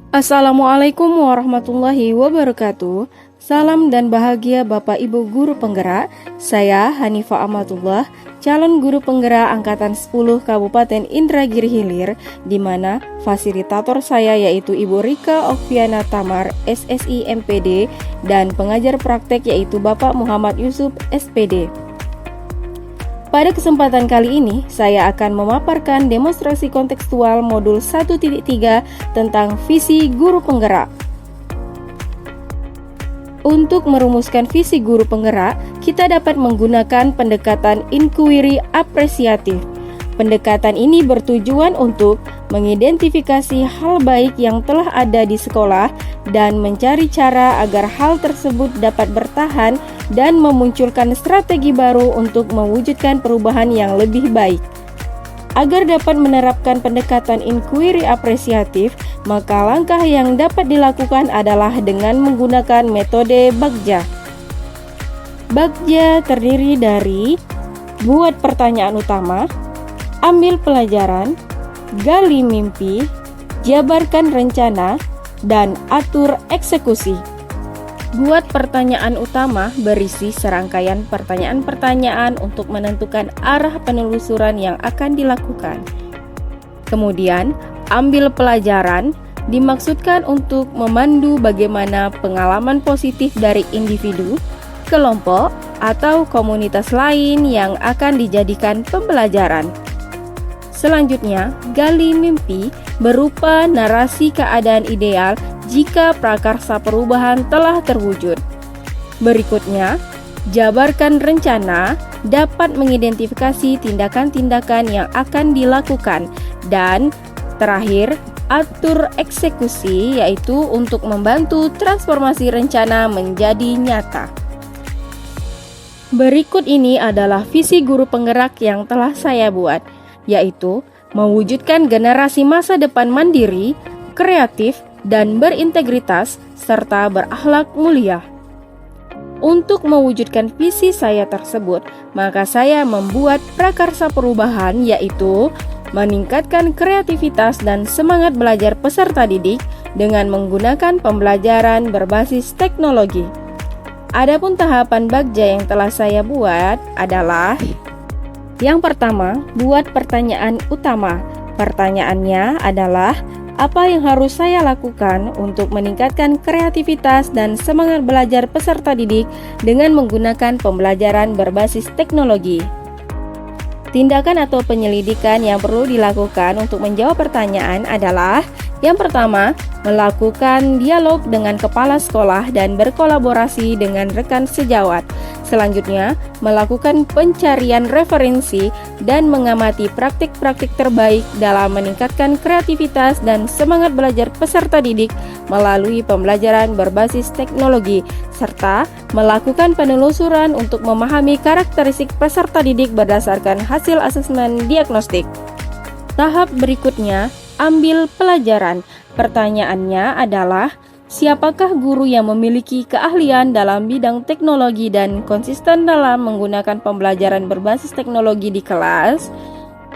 Assalamualaikum warahmatullahi wabarakatuh. Salam dan bahagia Bapak Ibu Guru Penggerak. Saya Hanifah Amatullah, calon guru penggerak Angkatan 10 Kabupaten Indragiri Hilir, di mana fasilitator saya yaitu Ibu Rika Okviana Tamar, SSI MPD, dan pengajar praktek yaitu Bapak Muhammad Yusuf, SPD. Pada kesempatan kali ini, saya akan memaparkan demonstrasi kontekstual modul 1.3 tentang visi guru penggerak. Untuk merumuskan visi guru penggerak, kita dapat menggunakan pendekatan inquiry apresiatif. Pendekatan ini bertujuan untuk mengidentifikasi hal baik yang telah ada di sekolah dan mencari cara agar hal tersebut dapat bertahan dan memunculkan strategi baru untuk mewujudkan perubahan yang lebih baik. Agar dapat menerapkan pendekatan inquiry apresiatif, maka langkah yang dapat dilakukan adalah dengan menggunakan metode Bagja. Bagja terdiri dari buat pertanyaan utama, ambil pelajaran, gali mimpi, jabarkan rencana, dan atur eksekusi. Buat pertanyaan utama berisi serangkaian pertanyaan-pertanyaan untuk menentukan arah penelusuran yang akan dilakukan. Kemudian, ambil pelajaran dimaksudkan untuk memandu bagaimana pengalaman positif dari individu, kelompok, atau komunitas lain yang akan dijadikan pembelajaran. Selanjutnya, gali mimpi berupa narasi keadaan ideal jika prakarsa perubahan telah terwujud. Berikutnya, jabarkan rencana dapat mengidentifikasi tindakan-tindakan yang akan dilakukan. Dan terakhir, atur eksekusi yaitu untuk membantu transformasi rencana menjadi nyata. Berikut ini adalah visi guru penggerak yang telah saya buat, yaitu mewujudkan generasi masa depan mandiri, kreatif, dan berintegritas, serta berakhlak mulia. Untuk mewujudkan visi saya tersebut, maka saya membuat prakarsa perubahan, yaitu meningkatkan kreativitas dan semangat belajar peserta didik dengan menggunakan pembelajaran berbasis teknologi. Adapun tahapan Bagja yang telah saya buat adalah: yang pertama, buat pertanyaan utama. Pertanyaannya adalah, apa yang harus saya lakukan untuk meningkatkan kreativitas dan semangat belajar peserta didik dengan menggunakan pembelajaran berbasis teknologi? Tindakan atau penyelidikan yang perlu dilakukan untuk menjawab pertanyaan adalah: yang pertama, melakukan dialog dengan kepala sekolah dan berkolaborasi dengan rekan sejawat. Selanjutnya, melakukan pencarian referensi dan mengamati praktik-praktik terbaik dalam meningkatkan kreativitas dan semangat belajar peserta didik melalui pembelajaran berbasis teknologi, serta melakukan penelusuran untuk memahami karakteristik peserta didik berdasarkan hasil asesmen diagnostik. Tahap berikutnya, ambil pelajaran. Pertanyaannya adalah, siapakah guru yang memiliki keahlian dalam bidang teknologi dan konsisten dalam menggunakan pembelajaran berbasis teknologi di kelas?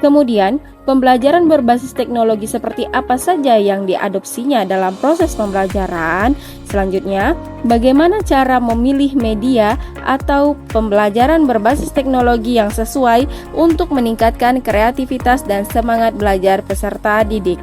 Kemudian, pembelajaran berbasis teknologi seperti apa saja yang diadopsinya dalam proses pembelajaran? Selanjutnya, bagaimana cara memilih media atau pembelajaran berbasis teknologi yang sesuai untuk meningkatkan kreativitas dan semangat belajar peserta didik?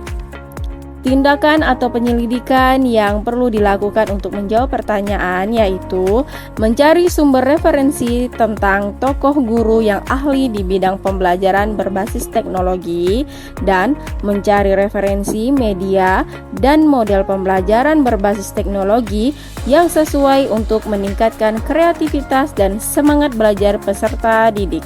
Tindakan atau penyelidikan yang perlu dilakukan untuk menjawab pertanyaan yaitu mencari sumber referensi tentang tokoh guru yang ahli di bidang pembelajaran berbasis teknologi dan mencari referensi media dan model pembelajaran berbasis teknologi yang sesuai untuk meningkatkan kreativitas dan semangat belajar peserta didik.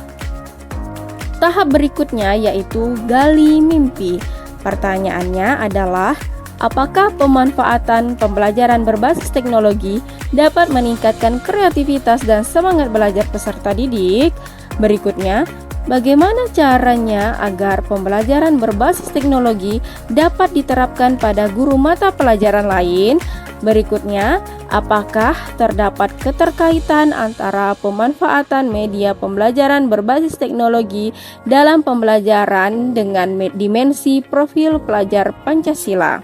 Tahap berikutnya yaitu gali mimpi. Pertanyaannya adalah, apakah pemanfaatan pembelajaran berbasis teknologi dapat meningkatkan kreativitas dan semangat belajar peserta didik? Berikutnya, bagaimana caranya agar pembelajaran berbasis teknologi dapat diterapkan pada guru mata pelajaran lain? Berikutnya, apakah terdapat keterkaitan antara pemanfaatan media pembelajaran berbasis teknologi dalam pembelajaran dengan dimensi profil pelajar Pancasila?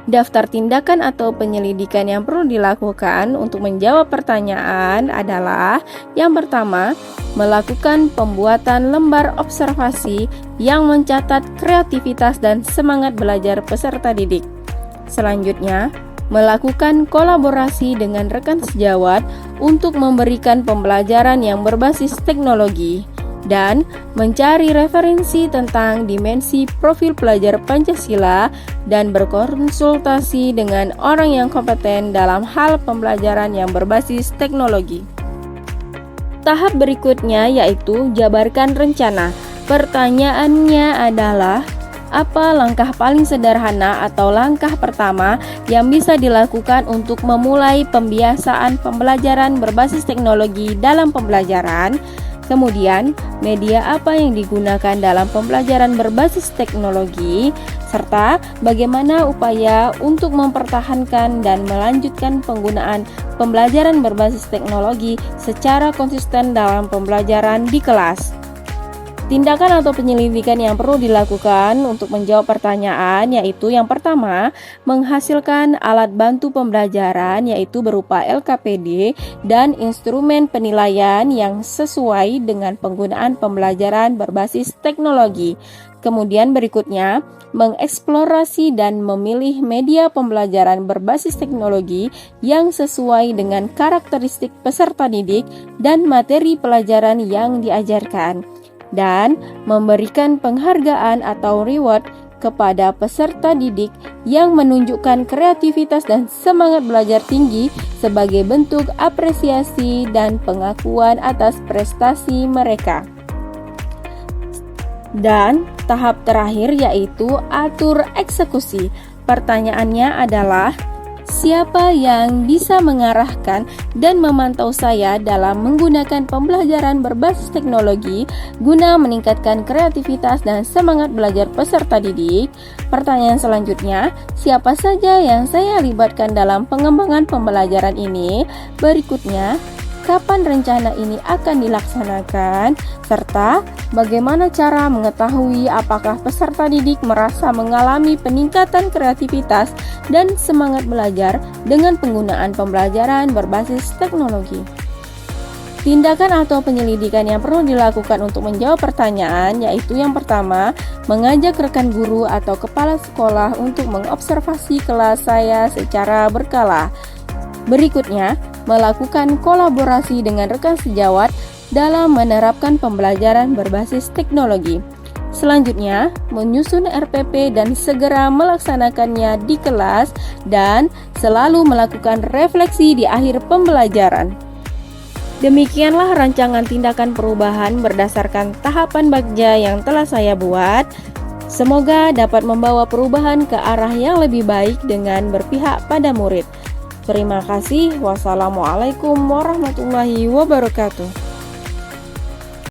Daftar tindakan atau penyelidikan yang perlu dilakukan untuk menjawab pertanyaan adalah: yang pertama, melakukan pembuatan lembar observasi yang mencatat kreativitas dan semangat belajar peserta didik. Selanjutnya, melakukan kolaborasi dengan rekan sejawat untuk memberikan pembelajaran yang berbasis teknologi, dan mencari referensi tentang dimensi profil pelajar Pancasila dan berkonsultasi dengan orang yang kompeten dalam hal pembelajaran yang berbasis teknologi. Tahap berikutnya yaitu jabarkan rencana. Pertanyaannya adalah: apa langkah paling sederhana atau langkah pertama yang bisa dilakukan untuk memulai pembiasaan pembelajaran berbasis teknologi dalam pembelajaran? Kemudian, media apa yang digunakan dalam pembelajaran berbasis teknologi, serta bagaimana upaya untuk mempertahankan dan melanjutkan penggunaan pembelajaran berbasis teknologi secara konsisten dalam pembelajaran di kelas. Tindakan atau penyelidikan yang perlu dilakukan untuk menjawab pertanyaan yaitu: yang pertama, menghasilkan alat bantu pembelajaran yaitu berupa LKPD dan instrumen penilaian yang sesuai dengan penggunaan pembelajaran berbasis teknologi. Kemudian berikutnya, mengeksplorasi dan memilih media pembelajaran berbasis teknologi yang sesuai dengan karakteristik peserta didik dan materi pelajaran yang diajarkan, dan memberikan penghargaan atau reward kepada peserta didik yang menunjukkan kreativitas dan semangat belajar tinggi sebagai bentuk apresiasi dan pengakuan atas prestasi mereka. Dan tahap terakhir yaitu atur eksekusi. Pertanyaannya adalah: siapa yang bisa mengarahkan dan memantau saya dalam menggunakan pembelajaran berbasis teknologi guna meningkatkan kreativitas dan semangat belajar peserta didik? Pertanyaan selanjutnya: siapa saja yang saya libatkan dalam pengembangan pembelajaran ini? Berikutnya, kapan rencana ini akan dilaksanakan? Serta bagaimana cara mengetahui apakah peserta didik merasa mengalami peningkatan kreativitas dan semangat belajar dengan penggunaan pembelajaran berbasis teknologi. Tindakan atau penyelidikan yang perlu dilakukan untuk menjawab pertanyaan yaitu: yang pertama, mengajak rekan guru atau kepala sekolah untuk mengobservasi kelas saya secara berkala. Berikutnya, melakukan kolaborasi dengan rekan sejawat dalam menerapkan pembelajaran berbasis teknologi. Selanjutnya, menyusun RPP dan segera melaksanakannya di kelas, dan selalu melakukan refleksi di akhir pembelajaran. Demikianlah rancangan tindakan perubahan berdasarkan tahapan Bagja yang telah saya buat. Semoga dapat membawa perubahan ke arah yang lebih baik dengan berpihak pada murid. Terima kasih. Wassalamualaikum warahmatullahi wabarakatuh.